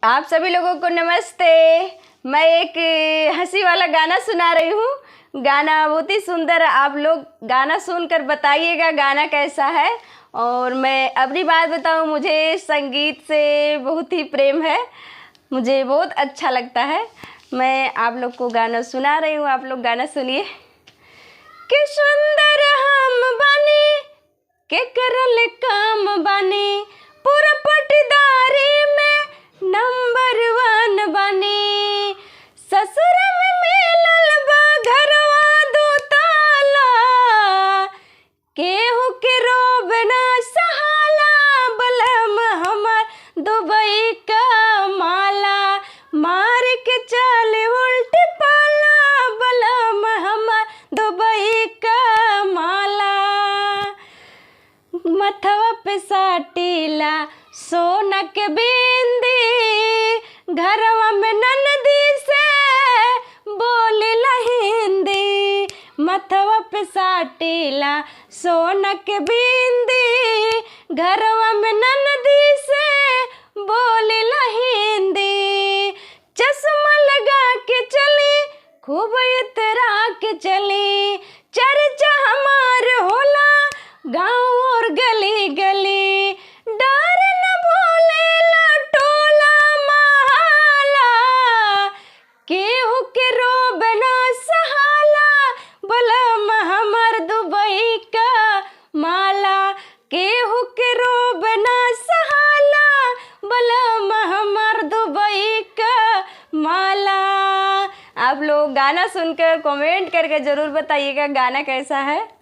आप सभी लोगों को नमस्ते। मैं एक हंसी वाला गाना सुना रही हूँ। गाना बहुत ही सुंदर, आप लोग गाना सुनकर बताइएगा गाना कैसा है। और मैं अपनी बात बताऊँ, मुझे संगीत से बहुत ही प्रेम है, मुझे बहुत अच्छा लगता है। मैं आप लोग को गाना सुना रही हूँ, आप लोग गाना सुनिए। कि सुंदर हम बानी के करल काम बानी, पूरा पटीदारी में नंबर 1 बानी। ससुर में मिलल बा घरवा 2 ताला, केहू के रोब ना सहाला। बलम हमार दुबई का माला, मार के चले उल्टी पाला। बलम हमार दुबई का माला, मथवा पे साटीला सोना के बिंदी, घरवा में ननदी से बोलेला हिंदी। मथवा पे साटीला सोना के बिंदी, घरवा में ननदी से बोलेला हिंदी। चश्मा लगा के चली, खूब इतरा के चली, चर्चा हमार होला गाँव और गली गली। डर न भूलेला टोला महला, केहू के रोब ना सहाला। बलम हमर दुबई का माला, केहू के रोब ना सहाला। बलम हमर दुबई का माला। आप लोग गाना सुनकर कमेंट करके ज़रूर बताइएगा गाना कैसा है।